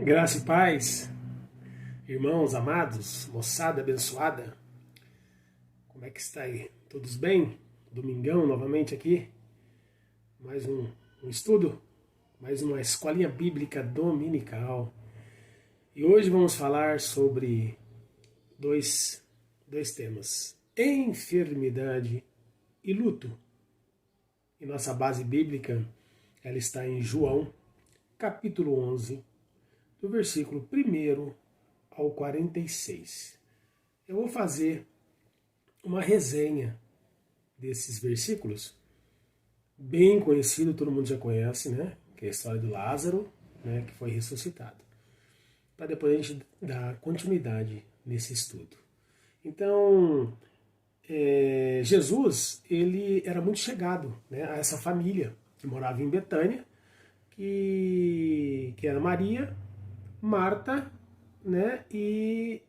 Graça e paz, irmãos amados, moçada abençoada, como é que está aí? Todos bem? Domingão novamente aqui, mais um estudo, mais uma escolinha bíblica dominical. E hoje vamos falar sobre dois temas: enfermidade e luto. E nossa base bíblica, ela está em João, capítulo 11, do versículo 1 ao 46. Eu vou fazer uma resenha desses versículos, bem conhecido, todo mundo já conhece, né? Que é a história do Lázaro, né? Que foi ressuscitado. Para depois a gente dar continuidade nesse estudo. Então, Jesus, ele era muito chegado, né, a essa família que morava em Betânia, que era Maria, Marta, né, e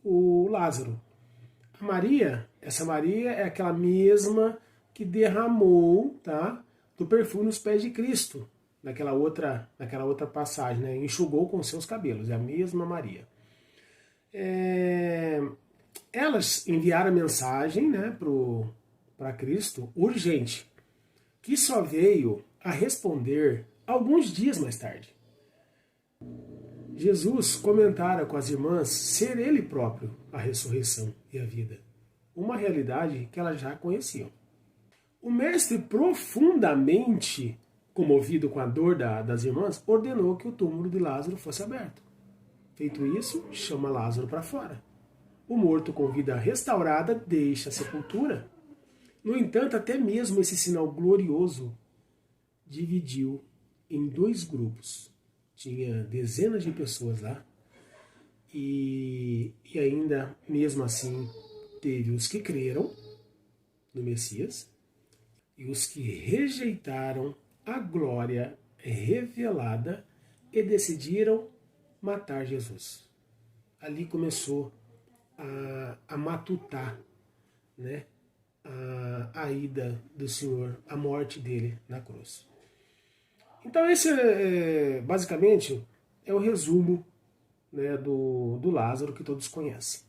o Lázaro. A Maria, essa Maria é aquela mesma que derramou, tá, do perfume nos pés de Cristo, naquela outra passagem, né, enxugou com seus cabelos, é a mesma Maria. Elas enviaram a mensagem, né, para Cristo urgente, que só veio a responder alguns dias mais tarde. Jesus comentara com as irmãs ser ele próprio a ressurreição e a vida, uma realidade que elas já conheciam. O mestre, profundamente comovido com a dor das irmãs, ordenou que o túmulo de Lázaro fosse aberto. Feito isso, chama Lázaro para fora. O morto com vida restaurada deixa a sepultura. No entanto, até mesmo esse sinal glorioso dividiu em dois grupos. Tinha dezenas de pessoas lá e ainda, mesmo assim, teve os que creram no Messias e os que rejeitaram a glória revelada e decidiram matar Jesus. Ali começou a matutar, né, a ida do Senhor, a morte dele na cruz. Então esse basicamente é o resumo, né, do Lázaro que todos conhecem.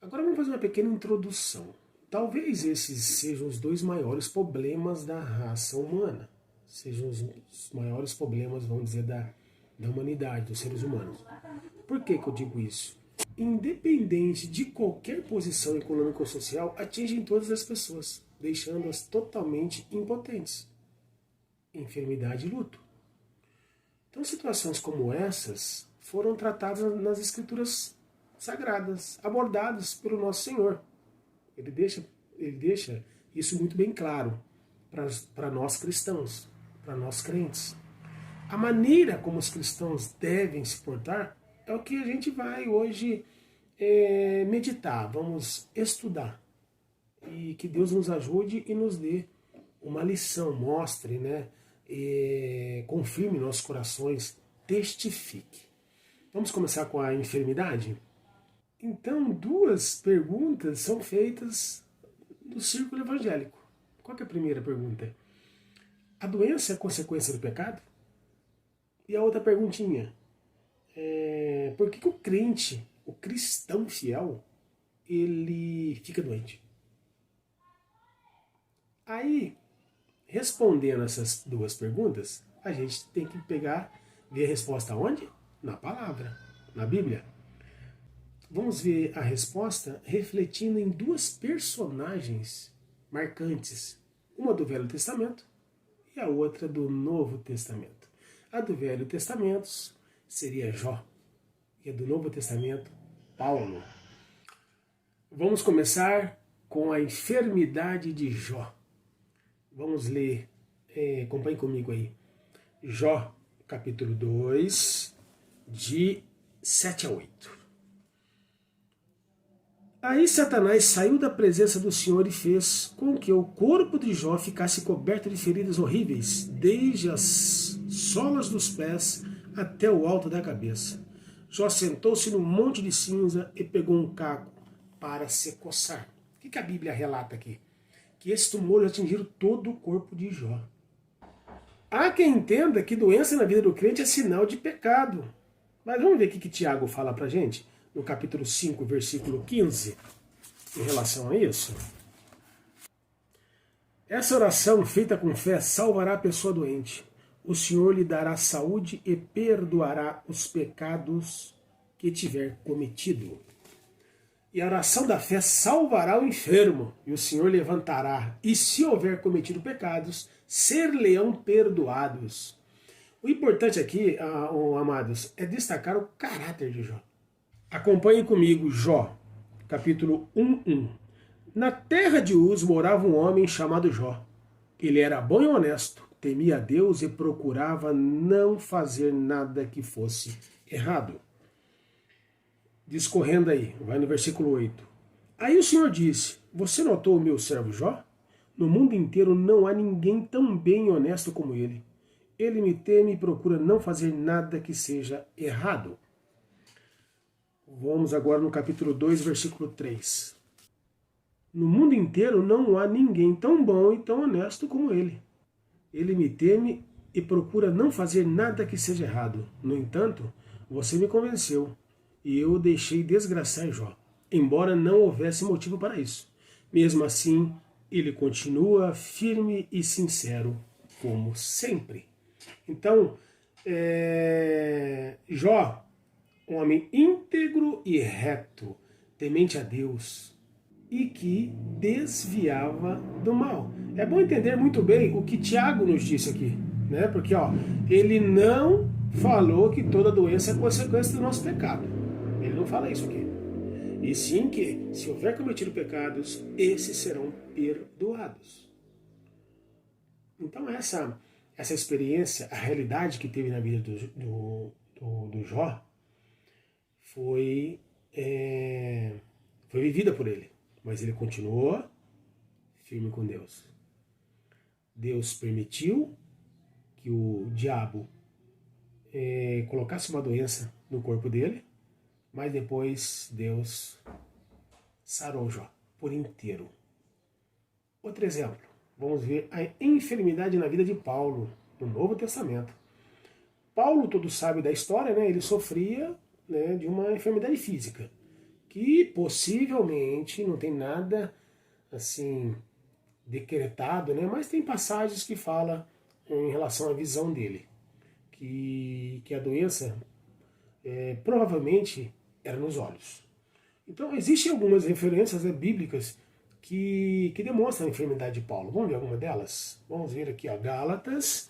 Agora vamos fazer uma pequena introdução. Talvez esses sejam os dois maiores problemas da raça humana, sejam os maiores problemas, vamos dizer, da humanidade, dos seres humanos. Por que eu digo isso? Independente de qualquer posição econômica ou social, atingem todas as pessoas, deixando-as totalmente impotentes. Enfermidade e luto. Então, situações como essas foram tratadas nas escrituras sagradas, abordadas pelo nosso Senhor. Ele deixa isso muito bem claro para nós cristãos, para nós crentes. A maneira como os cristãos devem se portar é o que a gente vai hoje meditar, vamos estudar. E que Deus nos ajude e nos dê uma lição, mostre, né, confirme nossos corações, testifique. Vamos começar com a enfermidade? Então, duas perguntas são feitas no círculo evangélico. Qual que é a primeira pergunta? A doença é consequência do pecado? E a outra perguntinha, por que o crente, o cristão fiel, ele fica doente? Aí, respondendo essas duas perguntas, a gente tem que ver a resposta onde? Na palavra, na Bíblia. Vamos ver a resposta refletindo em duas personagens marcantes, uma do Velho Testamento e a outra do Novo Testamento. A do Velho Testamento seria Jó, e a do Novo Testamento, Paulo. Vamos começar com a enfermidade de Jó. Vamos ler, acompanhe comigo aí. Jó, capítulo 2, de 7 a 8. Aí Satanás saiu da presença do Senhor e fez com que o corpo de Jó ficasse coberto de feridas horríveis, desde as solas dos pés até o alto da cabeça. Jó sentou-se num monte de cinza e pegou um caco para se coçar. O que a Bíblia relata aqui? Que esses tumores atingiram todo o corpo de Jó. Há quem entenda que doença na vida do crente é sinal de pecado. Mas vamos ver o que Tiago fala para a gente, no capítulo 5, versículo 15, em relação a isso. Essa oração feita com fé salvará a pessoa doente. O Senhor lhe dará saúde e perdoará os pecados que tiver cometido. E a oração da fé salvará o enfermo, e o Senhor levantará, e se houver cometido pecados, ser-lhe-ão perdoados. O importante aqui, amados, é destacar o caráter de Jó. Acompanhem comigo Jó, capítulo 1:1. Na terra de Uz morava um homem chamado Jó. Ele era bom e honesto, temia a Deus e procurava não fazer nada que fosse errado. Discorrendo aí, vai no versículo 8. Aí o Senhor disse, você notou o meu servo Jó? No mundo inteiro não há ninguém tão bem e honesto como ele. Ele me teme e procura não fazer nada que seja errado. Vamos agora no capítulo 2, versículo 3. No mundo inteiro não há ninguém tão bom e tão honesto como ele. Ele me teme e procura não fazer nada que seja errado. No entanto, você me convenceu e eu o deixei desgraçar Jó, embora não houvesse motivo para isso. Mesmo assim, ele continua firme e sincero, como sempre. Então, Jó, um homem íntegro e reto, temente a Deus, e que desviava do mal. É bom entender muito bem o que Tiago nos disse aqui, né? Porque ele não falou que toda doença é consequência do nosso pecado. Ele não fala isso aqui. E sim que, se houver cometido pecados, esses serão perdoados. Então essa experiência, a realidade que teve na vida do Jó, foi vivida por ele. Mas ele continuou firme com Deus. Deus permitiu que o diabo colocasse uma doença no corpo dele, mas depois Deus sarou Jó por inteiro. Outro exemplo, vamos ver a enfermidade na vida de Paulo, no Novo Testamento. Paulo, todo sabe da história, né? Ele sofria, né, de uma enfermidade física, que possivelmente não tem nada assim decretado, né? Mas tem passagens que falam em relação à visão dele, que a doença provavelmente era nos olhos. Então existem algumas referências bíblicas que demonstram a enfermidade de Paulo. Vamos ver alguma delas? Vamos ver aqui, Gálatas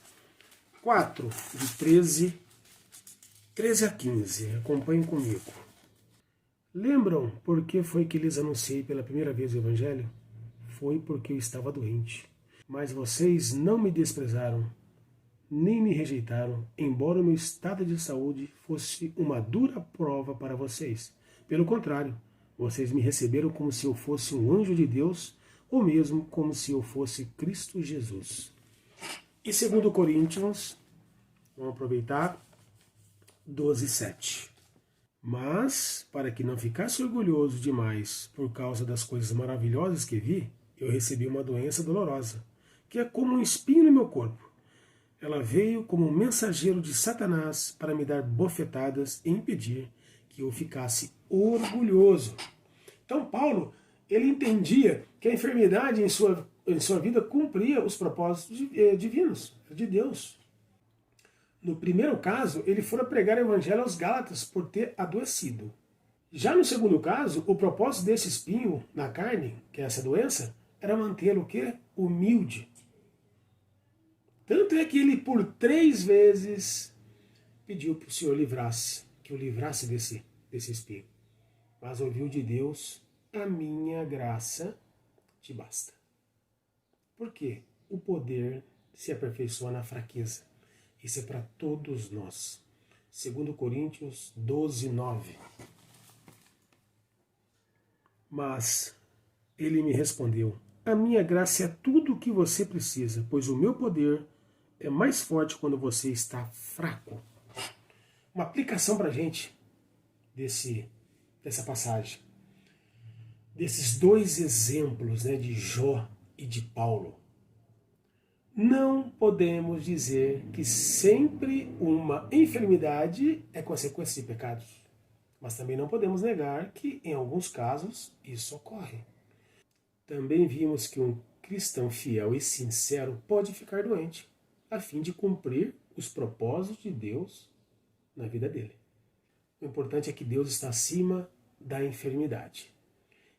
4, de 13 a 15. Acompanhem comigo. Lembram por que foi que lhes anunciei pela primeira vez o Evangelho? Foi porque eu estava doente. Mas vocês não me desprezaram, nem me rejeitaram, embora o meu estado de saúde fosse uma dura prova para vocês. Pelo contrário, vocês me receberam como se eu fosse um anjo de Deus, ou mesmo como se eu fosse Cristo Jesus. E 2 Coríntios, vamos aproveitar, 12:7. Mas, para que não ficasse orgulhoso demais por causa das coisas maravilhosas que vi, eu recebi uma doença dolorosa, que é como um espinho no meu corpo. Ela veio como um mensageiro de Satanás para me dar bofetadas e impedir que eu ficasse orgulhoso. Então Paulo, ele entendia que a enfermidade em sua vida cumpria os propósitos divinos, de Deus. No primeiro caso, ele fora pregar o evangelho aos Gálatas por ter adoecido. Já no segundo caso, o propósito desse espinho na carne, que é essa doença, era mantê-lo o quê? Humilde. Tanto é que ele por 3 vezes pediu para o Senhor que o livrasse desse espinho. Mas ouviu de Deus, a minha graça te basta. Por quê? O poder se aperfeiçoa na fraqueza. Isso é para todos nós. 2 Coríntios 12:9. Mas ele me respondeu, a minha graça é tudo o que você precisa, pois o meu poder é mais forte quando você está fraco. Uma aplicação para a gente dessa passagem. Desses 2 exemplos, né, de Jó e de Paulo. Não podemos dizer que sempre uma enfermidade é consequência de pecados, mas também não podemos negar que, em alguns casos, isso ocorre. Também vimos que um cristão fiel e sincero pode ficar doente, a fim de cumprir os propósitos de Deus na vida dele. O importante é que Deus está acima da enfermidade.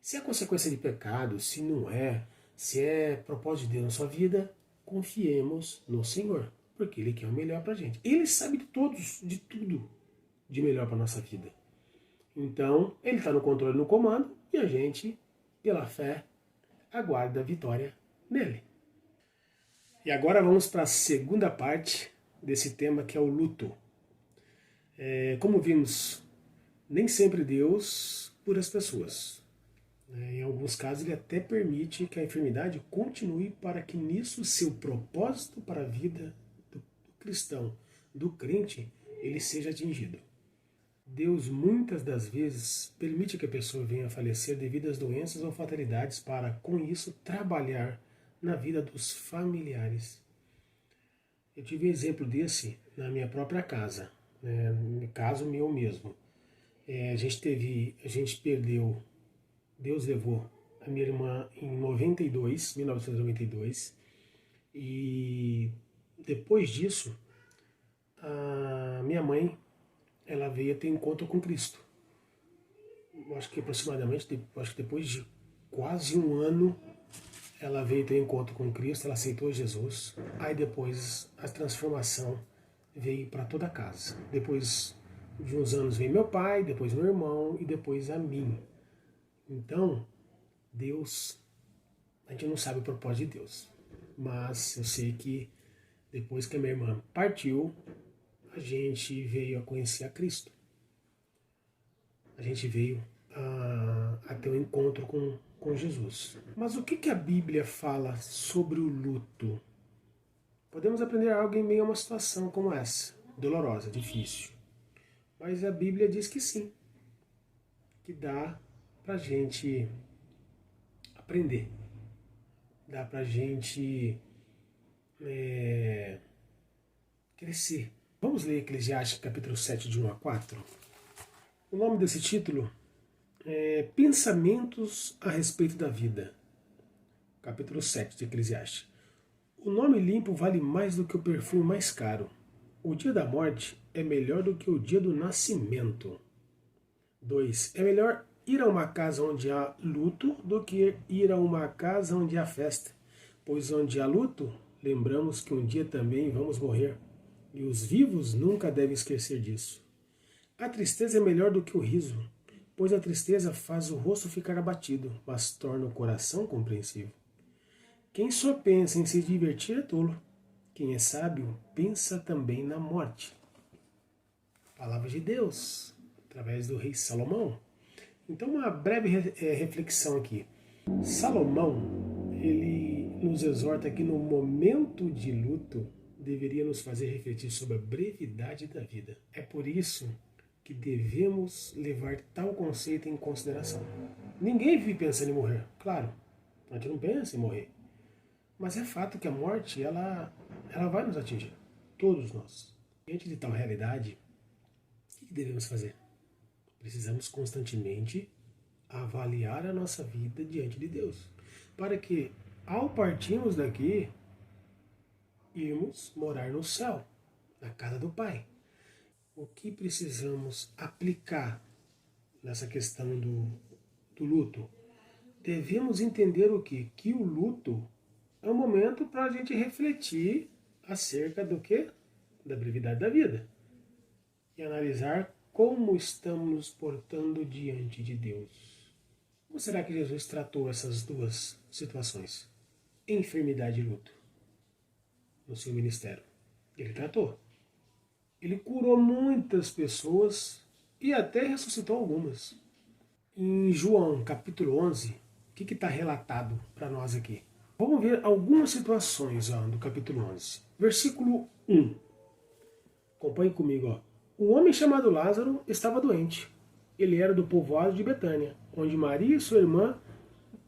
Se é consequência de pecado, se não é, se é propósito de Deus na sua vida, confiemos no Senhor, porque Ele quer o melhor para a gente. Ele sabe de tudo de melhor para a nossa vida. Então, Ele está no controle, no comando, e a gente, pela fé, aguarda a vitória nele. E agora vamos para a segunda parte desse tema, que é o luto. Como vimos, nem sempre Deus cura as pessoas. Em alguns casos, Ele até permite que a enfermidade continue para que nisso seu propósito para a vida do cristão, do crente, ele seja atingido. Deus muitas das vezes permite que a pessoa venha a falecer devido às doenças ou fatalidades para, com isso, trabalhar na vida dos familiares. Eu tive um exemplo desse na minha própria casa, no caso meu mesmo. A gente perdeu, Deus levou a minha irmã em 1992, e depois disso, a minha mãe, ela veio a ter encontro com Cristo. Acho que aproximadamente, depois de quase um ano, ela veio ter encontro com Cristo, ela aceitou Jesus. Aí depois a transformação veio para toda a casa. Depois de uns anos veio meu pai, depois meu irmão e depois a mim. Então, Deus, a gente não sabe o propósito de Deus. Mas eu sei que depois que a minha irmã partiu, a gente veio a conhecer a Cristo. A gente veio a ter um encontro com Jesus. Mas o que a Bíblia fala sobre o luto? Podemos aprender algo em meio a uma situação como essa, dolorosa, difícil. Mas a Bíblia diz que sim, que dá pra gente aprender, dá pra gente crescer. Vamos ler Eclesiastes capítulo 7, de 1 a 4? O nome desse título é Pensamentos a respeito da vida. Capítulo 7 de Eclesiastes. O nome limpo vale mais do que o perfume mais caro. O dia da morte é melhor do que o dia do nascimento. 2. É melhor ir a uma casa onde há luto do que ir a uma casa onde há festa. Pois onde há luto, lembramos que um dia também vamos morrer. E os vivos nunca devem esquecer disso. A tristeza é melhor do que o riso, pois a tristeza faz o rosto ficar abatido, mas torna o coração compreensivo. Quem só pensa em se divertir é tolo. Quem é sábio pensa também na morte. Palavra de Deus, através do rei Salomão. Então, uma breve reflexão aqui. Salomão, ele nos exorta que no momento de luto, deveria nos fazer refletir sobre a brevidade da vida. É por isso que devemos levar tal conceito em consideração. Ninguém vive pensando em morrer, claro, a gente não pensa em morrer. Mas é fato que a morte, ela vai nos atingir, todos nós. Diante de tal realidade, o que devemos fazer? Precisamos constantemente avaliar a nossa vida diante de Deus, para que, ao partirmos daqui, irmos morar no céu, na casa do Pai. O que precisamos aplicar nessa questão do luto? Devemos entender o quê? Que o luto é um momento para a gente refletir acerca do quê? Da brevidade da vida. E analisar como estamos nos portando diante de Deus. Como será que Jesus tratou essas duas situações? Enfermidade e luto. No seu ministério. Ele tratou. Ele curou muitas pessoas e até ressuscitou algumas. Em João, capítulo 11, o que está relatado para nós aqui? Vamos ver algumas situações do capítulo 11. Versículo 1. Acompanhe comigo. Um homem chamado Lázaro estava doente. Ele era do povoado de Betânia, onde Maria e sua irmã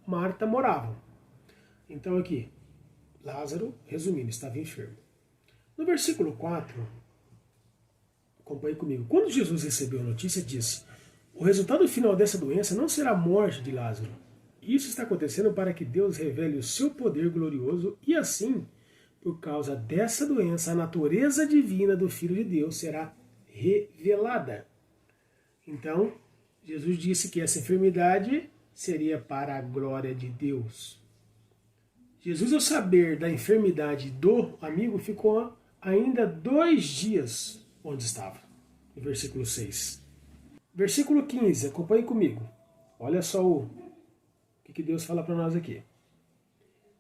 Marta moravam. Então aqui, Lázaro, resumindo, estava enfermo. No versículo 4, acompanhe comigo. Quando Jesus recebeu a notícia, disse: o resultado final dessa doença não será a morte de Lázaro. Isso está acontecendo para que Deus revele o seu poder glorioso e assim, por causa dessa doença, a natureza divina do Filho de Deus será revelada. Então, Jesus disse que essa enfermidade seria para a glória de Deus. Jesus, ao saber da enfermidade do amigo, ficou ainda 2 dias onde estava. No versículo 6. Versículo 15, acompanhe comigo. Olha só o que Deus fala para nós aqui.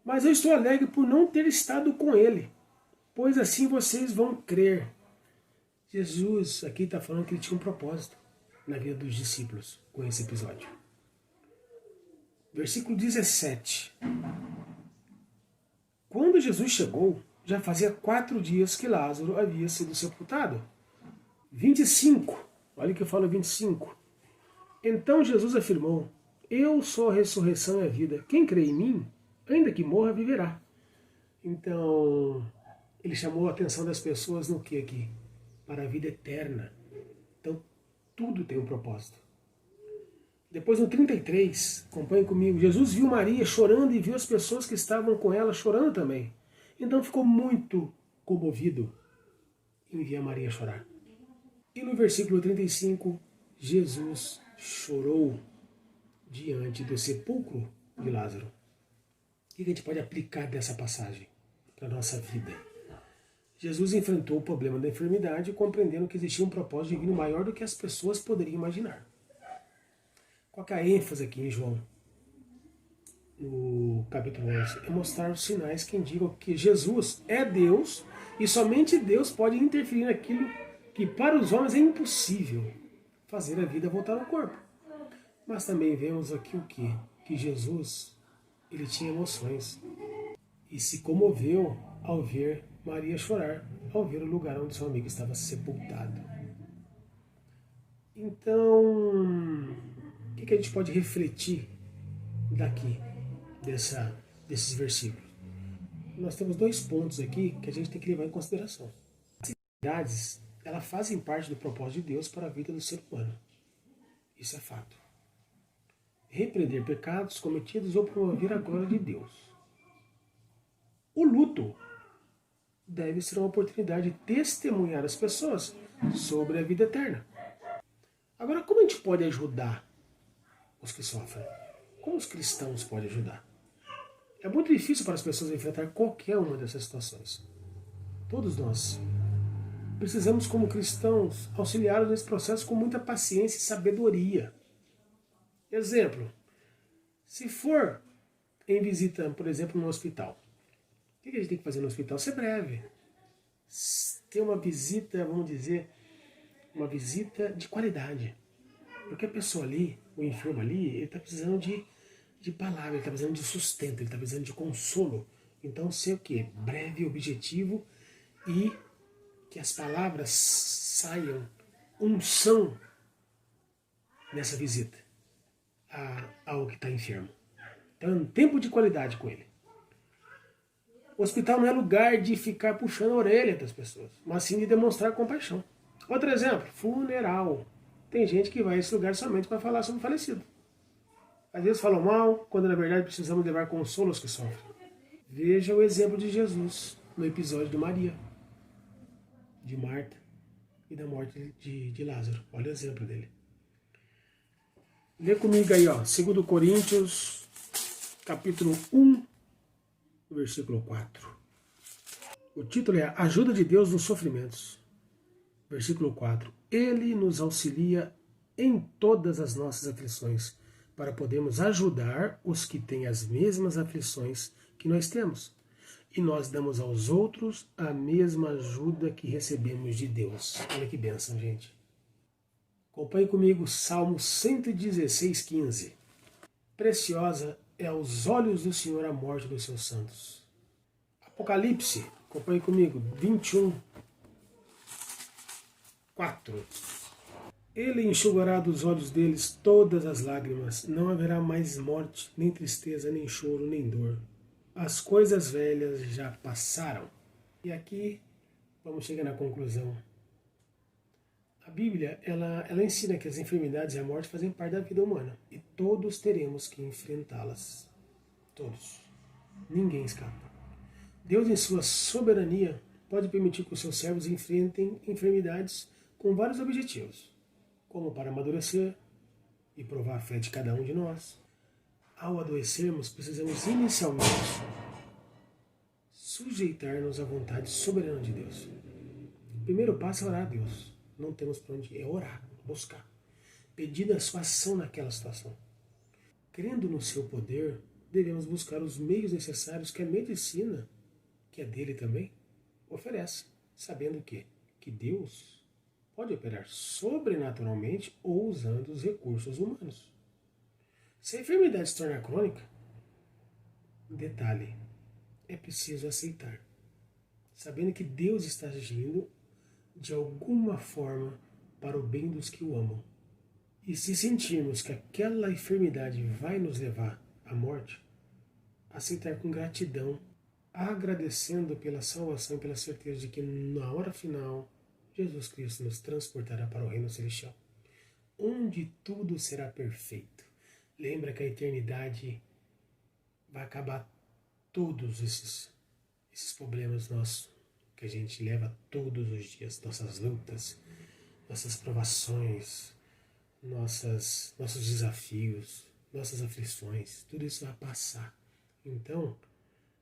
Mas eu estou alegre por não ter estado com ele, pois assim vocês vão crer. Jesus aqui está falando que ele tinha um propósito na vida dos discípulos com esse episódio. Versículo 17. Quando Jesus chegou, já fazia 4 dias que Lázaro havia sido sepultado. 25. Olha que eu falo 25. Então Jesus afirmou: eu sou a ressurreição e a vida. Quem crê em mim, ainda que morra, viverá. Então, ele chamou a atenção das pessoas no que aqui? Para a vida eterna. Então, tudo tem um propósito. Depois no 33, acompanhe comigo, Jesus viu Maria chorando e viu as pessoas que estavam com ela chorando também. Então ficou muito comovido em ver a Maria chorar. E no versículo 35, Jesus chorou diante do sepulcro de Lázaro. O que a gente pode aplicar dessa passagem para a nossa vida? Jesus enfrentou o problema da enfermidade, compreendendo que existia um propósito divino maior do que as pessoas poderiam imaginar. Qual que é a ênfase aqui em João, no capítulo 11? É mostrar os sinais que indicam que Jesus é Deus e somente Deus pode interferir naquilo que para os homens é impossível, fazer a vida voltar ao corpo. Mas também vemos aqui o quê? Que Jesus, ele tinha emoções e se comoveu ao ver Maria chorar, ao ver o lugar onde seu amigo estava sepultado. Então, o que a gente pode refletir daqui, desses versículos? Nós temos 2 pontos aqui que a gente tem que levar em consideração. As atividades, elas fazem parte do propósito de Deus para a vida do ser humano. Isso é fato. Repreender pecados cometidos ou promover a glória de Deus. O luto deve ser uma oportunidade de testemunhar as pessoas sobre a vida eterna. Agora, como a gente pode ajudar os que sofrem? Como os cristãos podem ajudar? É muito difícil para as pessoas enfrentar qualquer uma dessas situações. Todos nós precisamos, como cristãos, auxiliá-los nesse processo com muita paciência e sabedoria. Exemplo, se for em visita, por exemplo, no hospital, o que a gente tem que fazer no hospital? Ser breve. Ter uma visita, vamos dizer, uma visita de qualidade. Porque a pessoa ali, o enfermo ali, ele está precisando de palavra, ele está precisando de sustento, ele está precisando de consolo. Então, ser o quê? Breve, objetivo e que as palavras saiam unção nessa visita ao que está enfermo. Então, um tempo de qualidade com ele. O hospital não é lugar de ficar puxando a orelha das pessoas, mas sim de demonstrar compaixão. Outro exemplo, funeral. Tem gente que vai a esse lugar somente para falar sobre o falecido. Às vezes falam mal, quando na verdade precisamos levar consolo aos que sofrem. Veja o exemplo de Jesus no episódio de Maria, de Marta e da morte de Lázaro. Olha o exemplo dele. Lê comigo aí, ó, 2 Coríntios, capítulo 1, versículo 4. O título é Ajuda de Deus nos Sofrimentos. Versículo 4. Ele nos auxilia em todas as nossas aflições, para podermos ajudar os que têm as mesmas aflições que nós temos. E nós damos aos outros a mesma ajuda que recebemos de Deus. Olha que bênção, gente. Acompanhe comigo Salmo 116, 15. Preciosa é aos olhos do Senhor a morte dos seus santos. Apocalipse, acompanhe comigo, 21, 4. Ele enxugará dos olhos deles todas as lágrimas, não haverá mais morte, nem tristeza, nem choro, nem dor. as coisas velhas já passaram. E aqui vamos chegar na conclusão. A Bíblia, ela ensina que as enfermidades e a morte fazem parte da vida humana. E todos teremos que enfrentá-las. Todos. Ninguém escapa. Deus, em sua soberania, pode permitir que os seus servos enfrentem enfermidades com vários objetivos, como para amadurecer e provar a fé de cada um de nós. Ao adoecermos, precisamos inicialmente sujeitar-nos à vontade soberana de Deus. O primeiro passo é orar a Deus. Não temos para onde ir, é orar, buscar, pedir a sua ação naquela situação. Crendo no seu poder, devemos buscar os meios necessários que a medicina, que é dele também, oferece, sabendo que Deus pode operar sobrenaturalmente ou usando os recursos humanos. Se a enfermidade se tornar crônica, detalhe, é preciso aceitar, sabendo que Deus está agindo de alguma forma para o bem dos que o amam. E se sentirmos que aquela enfermidade vai nos levar à morte, aceitar com gratidão, agradecendo pela salvação e pela certeza de que na hora final Jesus Cristo nos transportará para o reino celestial, onde tudo será perfeito. Lembra que a eternidade vai acabar todos esses problemas nossos que a gente leva todos os dias, nossas lutas, nossas provações, nossos desafios, nossas aflições, tudo isso vai passar. Então,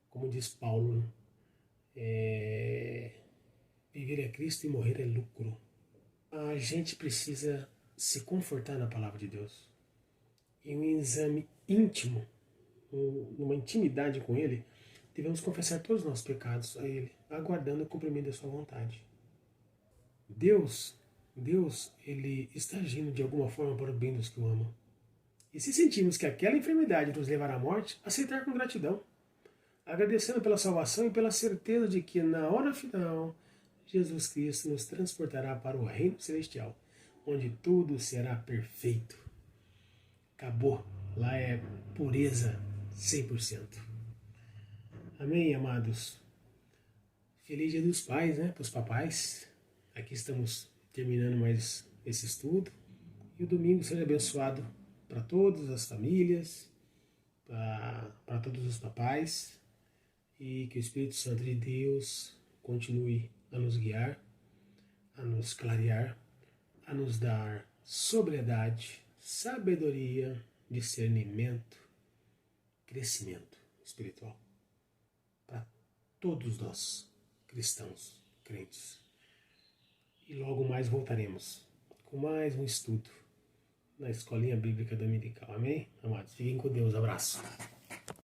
como diz Paulo, viver é Cristo e morrer é lucro. A gente precisa se confortar na palavra de Deus. Em um exame íntimo, numa intimidade com Ele, devemos confessar todos os nossos pecados a Ele, aguardando o cumprimento da sua vontade. Deus, Ele está agindo de alguma forma para o bem dos que o amam. E se sentirmos que aquela enfermidade nos levará à morte, aceitar com gratidão, agradecendo pela salvação e pela certeza de que na hora final, Jesus Cristo nos transportará para o reino celestial, onde tudo será perfeito. Acabou. Lá é pureza 100%. Amém, amados? Feliz Dia dos Pais, né? Para os papais. Aqui estamos terminando mais esse estudo. E o domingo seja abençoado para todas as famílias, para todos os papais. E que o Espírito Santo de Deus continue a nos guiar, a nos clarear, a nos dar sobriedade, sabedoria, discernimento, crescimento espiritual para todos nós, cristãos, crentes. E logo mais voltaremos com mais um estudo na Escolinha Bíblica Dominical. Amém? Amados, fiquem com Deus. Abraço.